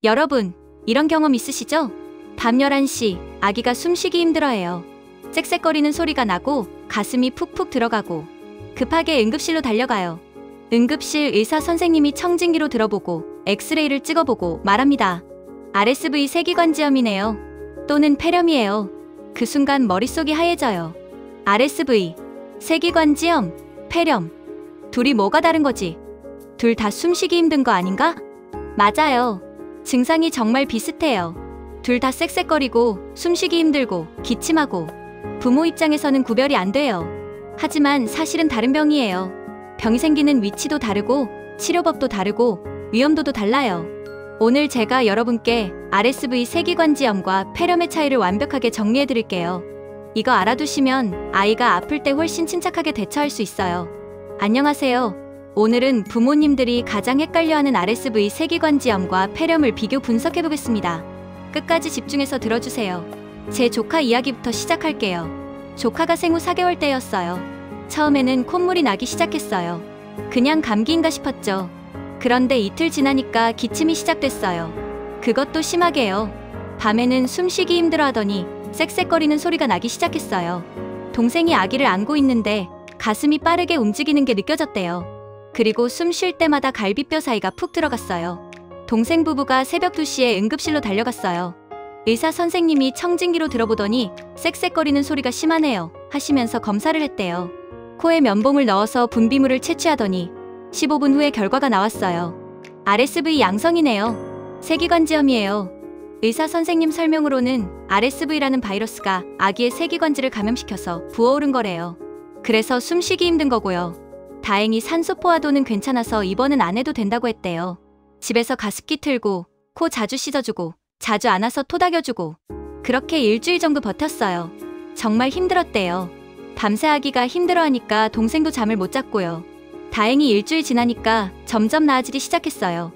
여러분, 이런 경험 있으시죠? 밤 11시 아기가 숨쉬기 힘들어해요. 쌕쌕거리는 소리가 나고 가슴이 푹푹 들어가고 급하게 응급실로 달려가요. 응급실 의사 선생님이 청진기로 들어보고 엑스레이를 찍어보고 말합니다. RSV 세기관지염이네요. 또는 폐렴이에요. 그 순간 머릿속이 하얘져요. RSV, 세기관지염, 폐렴. 둘이 뭐가 다른 거지? 둘 다 숨쉬기 힘든 거 아닌가? 맞아요. 증상이 정말 비슷해요. 둘 다 쌕쌕거리고 숨쉬기 힘들고 기침하고 부모 입장에서는 구별이 안 돼요. 하지만 사실은 다른 병이에요. 병이 생기는 위치도 다르고 치료법도 다르고 위험도도 달라요. 오늘 제가 여러분께 RSV 세기관지염과 폐렴의 차이를 완벽하게 정리해 드릴게요. 이거 알아두시면 아이가 아플 때 훨씬 침착하게 대처할 수 있어요. 안녕하세요. 오늘은 부모님들이 가장 헷갈려하는 RSV 세기관지염과 폐렴을 비교 분석해 보겠습니다. 끝까지 집중해서 들어주세요. 제 조카 이야기부터 시작할게요. 조카가 생후 4개월 때였어요. 처음에는 콧물이 나기 시작했어요. 그냥 감기인가 싶었죠. 그런데 이틀 지나니까 기침이 시작됐어요. 그것도 심하게요. 밤에는 숨쉬기 힘들어하더니 쌕쌕거리는 소리가 나기 시작했어요. 동생이 아기를 안고 있는데 가슴이 빠르게 움직이는 게 느껴졌대요. 그리고 숨 쉴 때마다 갈비뼈 사이가 푹 들어갔어요. 동생 부부가 새벽 2시에 응급실로 달려갔어요. 의사 선생님이 청진기로 들어보더니 쌕쌕거리는 소리가 심하네요 하시면서 검사를 했대요. 코에 면봉을 넣어서 분비물을 채취하더니 15분 후에 결과가 나왔어요. RSV 양성이네요. 세기관지염이에요. 의사 선생님 설명으로는 RSV라는 바이러스가 아기의 세기관지를 감염시켜서 부어오른 거래요. 그래서 숨쉬기 힘든 거고요. 다행히 산소 포화도는 괜찮아서 입원은 안 해도 된다고 했대요. 집에서 가습기 틀고 코 자주 씻어주고 자주 안아서 토닥여주고 그렇게 일주일 정도 버텼어요. 정말 힘들었대요. 밤새 아기가 힘들어하니까 동생도 잠을 못 잤고요. 다행히 일주일 지나니까 점점 나아지기 시작했어요.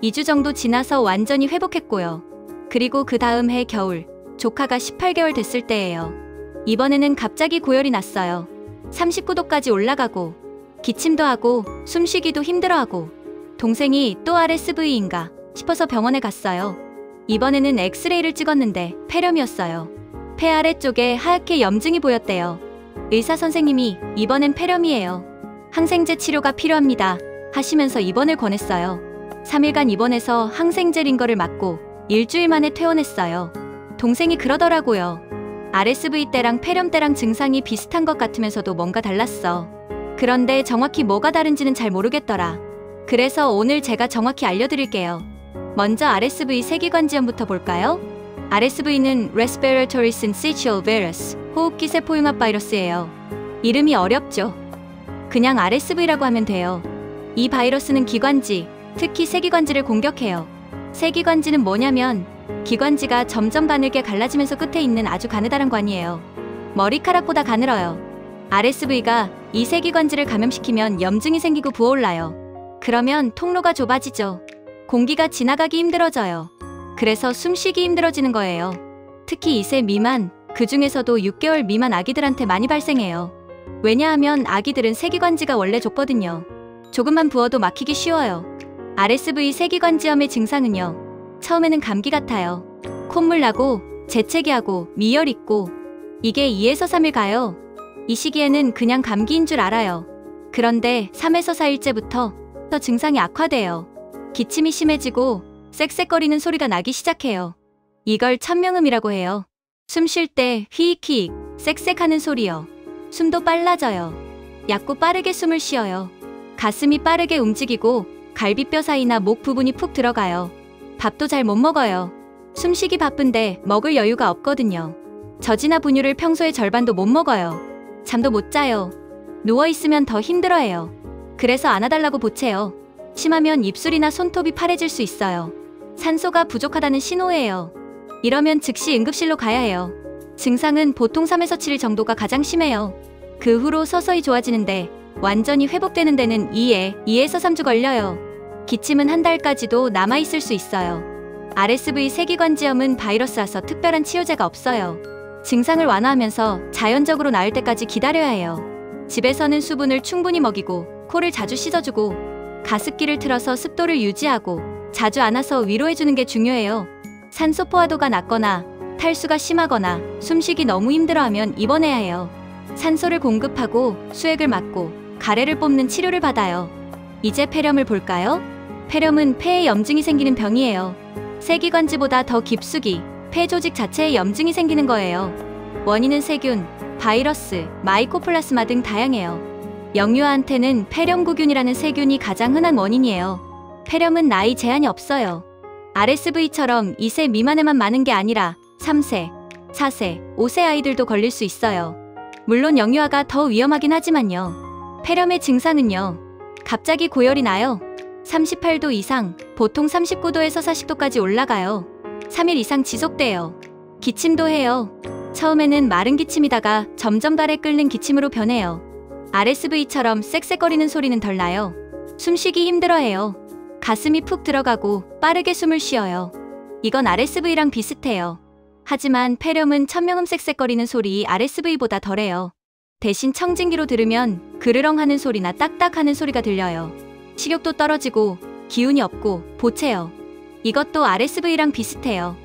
2주 정도 지나서 완전히 회복했고요. 그리고 그 다음 해 겨울 조카가 18개월 됐을 때예요. 이번에는 갑자기 고열이 났어요. 39도까지 올라가고 기침도 하고 숨쉬기도 힘들어하고 동생이 또 RSV인가 싶어서 병원에 갔어요. 이번에는 엑스레이를 찍었는데 폐렴이었어요. 폐 아래쪽에 하얗게 염증이 보였대요. 의사 선생님이 이번엔 폐렴이에요. 항생제 치료가 필요합니다 하시면서 입원을 권했어요. 3일간 입원해서 항생제 링거를 맞고 일주일 만에 퇴원했어요. 동생이 그러더라고요. RSV 때랑 폐렴 때랑 증상이 비슷한 것 같으면서도 뭔가 달랐어. 그런데 정확히 뭐가 다른지는 잘 모르겠더라. 그래서 오늘 제가 정확히 알려드릴게요. 먼저 RSV 세기관지염부터 볼까요? RSV는 Respiratory Syncytial Virus, 호흡기 세포융합 바이러스예요. 이름이 어렵죠? 그냥 RSV라고 하면 돼요. 이 바이러스는 기관지, 특히 세기관지를 공격해요. 세기관지는 뭐냐면 기관지가 점점 가늘게 갈라지면서 끝에 있는 아주 가느다란 관이에요. 머리카락보다 가늘어요. RSV가 이 세기관지를 감염시키면 염증이 생기고 부어올라요. 그러면 통로가 좁아지죠. 공기가 지나가기 힘들어져요. 그래서 숨쉬기 힘들어지는 거예요. 특히 2세 미만, 그 중에서도 6개월 미만 아기들한테 많이 발생해요. 왜냐하면 아기들은 세기관지가 원래 좁거든요. 조금만 부어도 막히기 쉬워요. RSV 세기관지염의 증상은요. 처음에는 감기 같아요. 콧물 나고 재채기 하고 미열 있고 이게 2에서 3일 가요. 이 시기에는 그냥 감기인 줄 알아요. 그런데 3에서 4일째부터 더 증상이 악화돼요. 기침이 심해지고 쌕쌕거리는 소리가 나기 시작해요. 이걸 천명음이라고 해요. 숨 쉴 때 휘익휘익 쌕쌕하는 소리요. 숨도 빨라져요. 얕고 빠르게 숨을 쉬어요. 가슴이 빠르게 움직이고 갈비뼈 사이나 목 부분이 푹 들어가요. 밥도 잘 못 먹어요. 숨쉬기 바쁜데 먹을 여유가 없거든요. 젖이나 분유를 평소의 절반도 못 먹어요. 잠도 못 자요. 누워있으면 더 힘들어해요. 그래서 안아달라고 보채요. 심하면 입술이나 손톱이 파래질 수 있어요. 산소가 부족하다는 신호예요. 이러면 즉시 응급실로 가야 해요. 증상은 보통 3에서 7일 정도가 가장 심해요. 그 후로 서서히 좋아지는데 완전히 회복되는 데는 2에서 3주 걸려요. 기침은 한 달까지도 남아있을 수 있어요. RSV 세기관지염은 바이러스라서 특별한 치료제가 없어요. 증상을 완화하면서 자연적으로 나을 때까지 기다려야 해요. 집에서는 수분을 충분히 먹이고 코를 자주 씻어주고 가습기를 틀어서 습도를 유지하고 자주 안아서 위로해주는 게 중요해요. 산소 포화도가 낮거나 탈수가 심하거나 숨쉬기 너무 힘들어하면 입원해야 해요. 산소를 공급하고 수액을 막고 가래를 뽑는 치료를 받아요. 이제 폐렴을 볼까요? 폐렴은 폐에 염증이 생기는 병이에요. 세기관지보다 더 깊숙이 폐 조직 자체에 염증이 생기는 거예요. 원인은 세균, 바이러스, 마이코플라스마 등 다양해요. 영유아한테는 폐렴구균이라는 세균이 가장 흔한 원인이에요. 폐렴은 나이 제한이 없어요. RSV처럼 2세 미만에만 많은 게 아니라 3세, 4세, 5세 아이들도 걸릴 수 있어요. 물론 영유아가 더 위험하긴 하지만요. 폐렴의 증상은요. 갑자기 고열이 나요. 38도 이상, 보통 39도에서 40도까지 올라가요. 3일 이상 지속돼요. 기침도 해요. 처음에는 마른 기침이다가 점점 달에 끓는 기침으로 변해요. RSV처럼 쌕쌕거리는 소리는 덜 나요. 숨쉬기 힘들어해요. 가슴이 푹 들어가고 빠르게 숨을 쉬어요. 이건 RSV랑 비슷해요. 하지만 폐렴은 천명음 쌕쌕거리는 소리 RSV보다 덜해요. 대신 청진기로 들으면 그르렁 하는 소리나 딱딱 하는 소리가 들려요. 식욕도 떨어지고 기운이 없고 보채요. 이것도 RSV랑 비슷해요.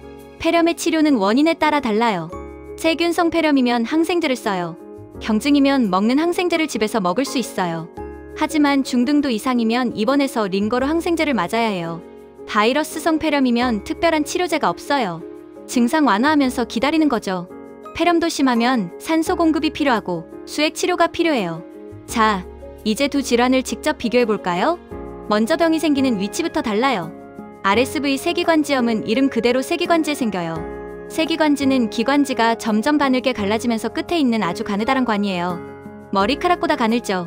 폐렴의 치료는 원인에 따라 달라요. 세균성 폐렴이면 항생제를 써요. 경증이면 먹는 항생제를 집에서 먹을 수 있어요. 하지만 중등도 이상이면 입원해서 링거로 항생제를 맞아야 해요. 바이러스성 폐렴이면 특별한 치료제가 없어요. 증상 완화하면서 기다리는 거죠. 폐렴도 심하면 산소 공급이 필요하고 수액 치료가 필요해요. 자, 이제 두 질환을 직접 비교해 볼까요? 먼저 병이 생기는 위치부터 달라요. RSV 세기관지염은 이름 그대로 세기관지에 생겨요. 세기관지는 기관지가 점점 가늘게 갈라지면서 끝에 있는 아주 가느다란 관이에요. 머리카락보다 가늘죠.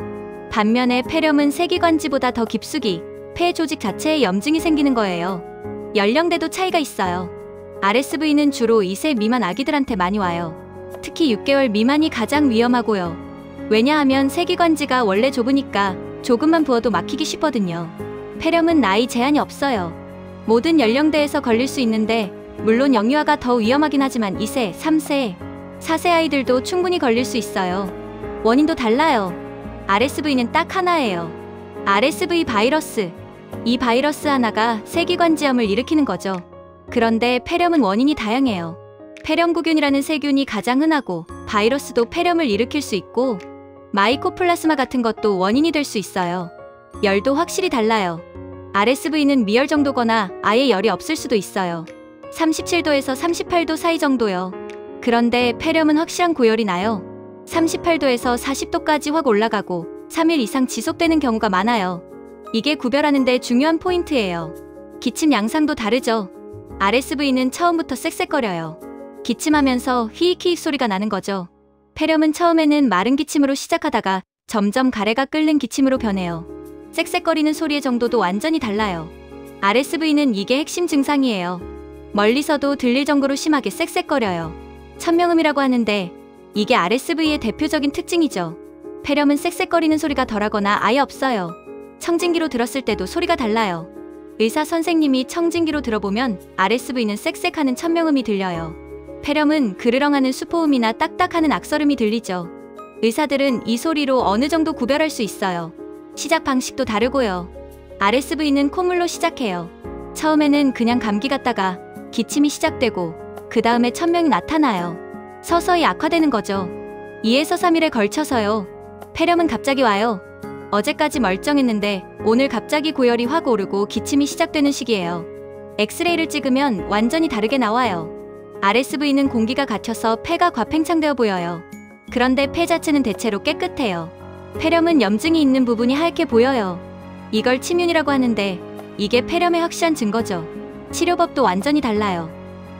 반면에 폐렴은 세기관지보다 더 깊숙이 폐 조직 자체에 염증이 생기는 거예요. 연령대도 차이가 있어요. RSV는 주로 2세 미만 아기들한테 많이 와요. 특히 6개월 미만이 가장 위험하고요. 왜냐하면 세기관지가 원래 좁으니까 조금만 부어도 막히기 쉽거든요. 폐렴은 나이 제한이 없어요. 모든 연령대에서 걸릴 수 있는데 물론 영유아가 더 위험하긴 하지만 2세, 3세, 4세 아이들도 충분히 걸릴 수 있어요. 원인도 달라요. RSV는 딱 하나예요. RSV 바이러스. 이 바이러스 하나가 세기관지염을 일으키는 거죠. 그런데 폐렴은 원인이 다양해요. 폐렴구균이라는 세균이 가장 흔하고 바이러스도 폐렴을 일으킬 수 있고 마이코플라스마 같은 것도 원인이 될 수 있어요. 열도 확실히 달라요. RSV는 미열 정도거나 아예 열이 없을 수도 있어요. 37도에서 38도 사이 정도요. 그런데 폐렴은 확실한 고열이 나요. 38도에서 40도까지 확 올라가고 3일 이상 지속되는 경우가 많아요. 이게 구별하는 데 중요한 포인트예요. 기침 양상도 다르죠. RSV는 처음부터 쌕쌕거려요. 기침하면서 휘익휘익 소리가 나는 거죠. 폐렴은 처음에는 마른 기침으로 시작하다가 점점 가래가 끓는 기침으로 변해요. 쌕쌕거리는 소리의 정도도 완전히 달라요. RSV는 이게 핵심 증상이에요. 멀리서도 들릴 정도로 심하게 쌕쌕거려요. 천명음이라고 하는데 이게 RSV의 대표적인 특징이죠. 폐렴은 쌕쌕거리는 소리가 덜하거나 아예 없어요. 청진기로 들었을 때도 소리가 달라요. 의사 선생님이 청진기로 들어보면 RSV는 쌕쌕하는 천명음이 들려요. 폐렴은 그르렁하는 수포음이나 딱딱하는 악설음이 들리죠. 의사들은 이 소리로 어느 정도 구별할 수 있어요. 시작 방식도 다르고요. RSV는 콧물로 시작해요. 처음에는 그냥 감기 같다가 기침이 시작되고 그 다음에 천명이 나타나요. 서서히 악화되는 거죠. 2에서 3일에 걸쳐서요. 폐렴은 갑자기 와요. 어제까지 멀쩡했는데 오늘 갑자기 고열이 확 오르고 기침이 시작되는 시기예요. 엑스레이를 찍으면 완전히 다르게 나와요. RSV는 공기가 갇혀서 폐가 과팽창되어 보여요. 그런데 폐 자체는 대체로 깨끗해요. 폐렴은 염증이 있는 부분이 하얗게 보여요. 이걸 침윤이라고 하는데 이게 폐렴의 확실한 증거죠. 치료법도 완전히 달라요.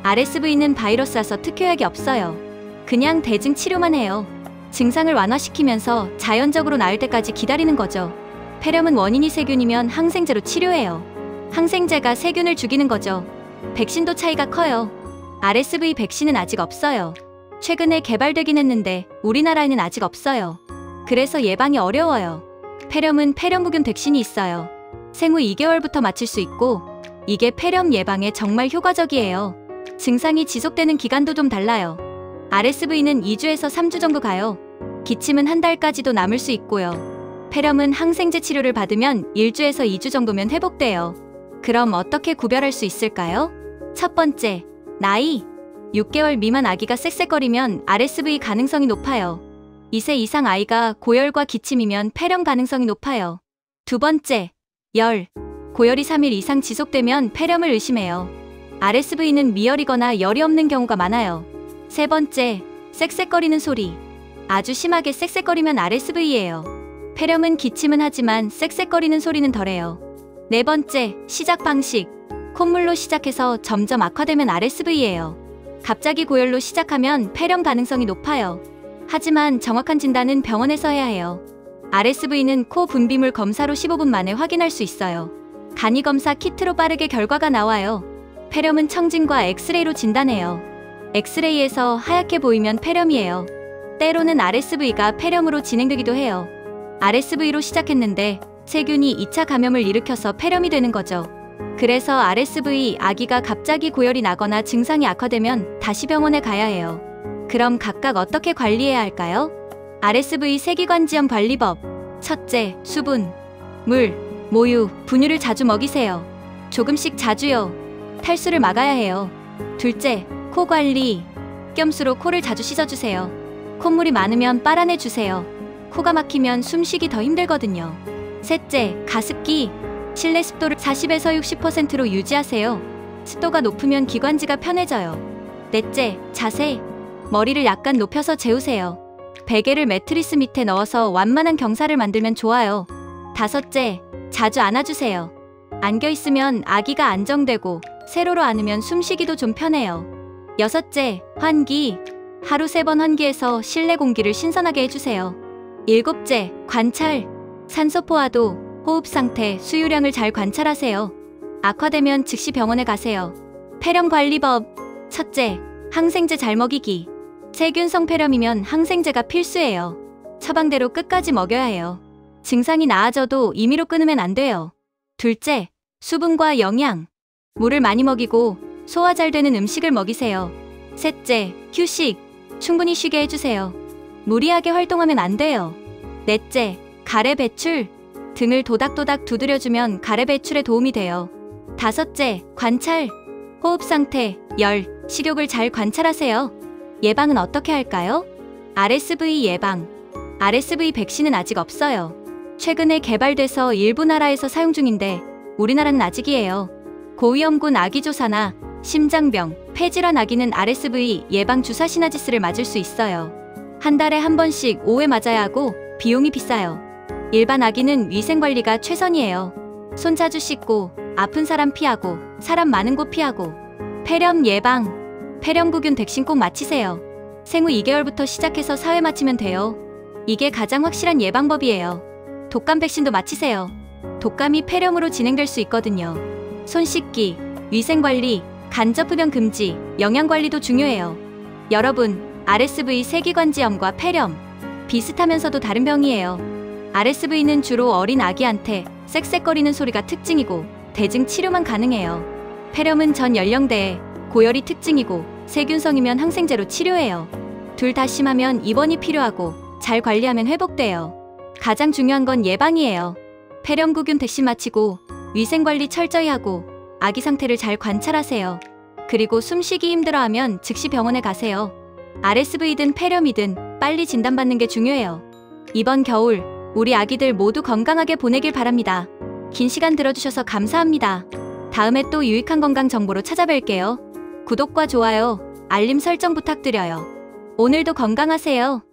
RSV는 바이러스라서 특효약이 없어요. 그냥 대증 치료만 해요. 증상을 완화시키면서 자연적으로 나을 때까지 기다리는 거죠. 폐렴은 원인이 세균이면 항생제로 치료해요. 항생제가 세균을 죽이는 거죠. 백신도 차이가 커요. RSV 백신은 아직 없어요. 최근에 개발되긴 했는데 우리나라에는 아직 없어요. 그래서 예방이 어려워요. 폐렴은 폐렴구균 백신이 있어요. 생후 2개월부터 맞힐 수 있고 이게 폐렴 예방에 정말 효과적이에요. 증상이 지속되는 기간도 좀 달라요. RSV는 2주에서 3주 정도 가요. 기침은 한 달까지도 남을 수 있고요. 폐렴은 항생제 치료를 받으면 1주에서 2주 정도면 회복돼요. 그럼 어떻게 구별할 수 있을까요? 첫 번째, 나이. 6개월 미만 아기가 쌕쌕거리면 RSV 가능성이 높아요. 2세 이상 아이가 고열과 기침이면 폐렴 가능성이 높아요. 두 번째, 열. 고열이 3일 이상 지속되면 폐렴을 의심해요. RSV는 미열이거나 열이 없는 경우가 많아요. 세 번째, 쌕쌕거리는 소리. 아주 심하게 쌕쌕거리면 RSV예요. 폐렴은 기침은 하지만 쌕쌕거리는 소리는 덜해요. 네 번째, 시작 방식. 콧물로 시작해서 점점 악화되면 RSV예요. 갑자기 고열로 시작하면 폐렴 가능성이 높아요. 하지만 정확한 진단은 병원에서 해야 해요. RSV는 코 분비물 검사로 15분 만에 확인할 수 있어요. 간이검사 키트로 빠르게 결과가 나와요. 폐렴은 청진과 엑스레이로 진단해요. 엑스레이에서 하얗게 보이면 폐렴이에요. 때로는 RSV가 폐렴으로 진행되기도 해요. RSV로 시작했는데 세균이 2차 감염을 일으켜서 폐렴이 되는 거죠. 그래서 RSV 아기가 갑자기 고열이 나거나 증상이 악화되면 다시 병원에 가야 해요. 그럼 각각 어떻게 관리해야 할까요? RSV 세기관지염 관리법. 첫째, 수분. 물, 모유, 분유를 자주 먹이세요. 조금씩 자주요. 탈수를 막아야 해요. 둘째, 코 관리. 뼘수로 코를 자주 씻어주세요. 콧물이 많으면 빨아내주세요. 코가 막히면 숨쉬기 더 힘들거든요. 셋째, 가습기. 실내 습도를 40에서 60%로 유지하세요. 습도가 높으면 기관지가 편해져요. 넷째, 자세. 머리를 약간 높여서 재우세요. 베개를 매트리스 밑에 넣어서 완만한 경사를 만들면 좋아요. 다섯째, 자주 안아주세요. 안겨있으면 아기가 안정되고 세로로 안으면 숨쉬기도 좀 편해요. 여섯째, 환기. 하루 3번 환기해서 실내 공기를 신선하게 해주세요. 일곱째, 관찰. 산소 포화도, 호흡 상태, 수유량을 잘 관찰하세요. 악화되면 즉시 병원에 가세요. 폐렴 관리법. 첫째, 항생제 잘 먹이기. 세균성 폐렴이면 항생제가 필수예요. 처방대로 끝까지 먹여야 해요. 증상이 나아져도 임의로 끊으면 안 돼요. 둘째, 수분과 영양. 물을 많이 먹이고 소화 잘 되는 음식을 먹이세요. 셋째, 휴식. 충분히 쉬게 해주세요. 무리하게 활동하면 안 돼요. 넷째, 가래 배출. 등을 도닥도닥 두드려주면 가래 배출에 도움이 돼요. 다섯째, 관찰. 호흡 상태, 열, 식욕을 잘 관찰하세요. 예방은 어떻게 할까요? RSV 예방. RSV 백신은 아직 없어요. 최근에 개발돼서 일부 나라에서 사용 중인데 우리나라는 아직이에요. 고위험군 아기조사나 심장병, 폐질환 아기는 RSV 예방 주사 시나지스를 맞을 수 있어요. 한 달에 한 번씩 5회 맞아야 하고 비용이 비싸요. 일반 아기는 위생관리가 최선이에요. 손 자주 씻고, 아픈 사람 피하고, 사람 많은 곳 피하고. 폐렴 예방. 폐렴구균 백신 꼭 맞히세요. 생후 2개월부터 시작해서 4회 맞히면 돼요. 이게 가장 확실한 예방법이에요. 독감 백신도 맞히세요. 독감이 폐렴으로 진행될 수 있거든요. 손 씻기, 위생관리, 간접흡연 금지, 영양관리도 중요해요. 여러분, RSV 세기관지염과 폐렴. 비슷하면서도 다른 병이에요. RSV는 주로 어린 아기한테 쌕쌕거리는 소리가 특징이고 대증 치료만 가능해요. 폐렴은 전 연령대에 고열이 특징이고 세균성이면 항생제로 치료해요. 둘 다 심하면 입원이 필요하고 잘 관리하면 회복돼요. 가장 중요한 건 예방이에요. 폐렴구균 백신 마치고 위생관리 철저히 하고 아기 상태를 잘 관찰하세요. 그리고 숨쉬기 힘들어하면 즉시 병원에 가세요. RSV든 폐렴이든 빨리 진단받는 게 중요해요. 이번 겨울 우리 아기들 모두 건강하게 보내길 바랍니다. 긴 시간 들어주셔서 감사합니다. 다음에 또 유익한 건강 정보로 찾아뵐게요. 구독과 좋아요, 알림 설정 부탁드려요. 오늘도 건강하세요.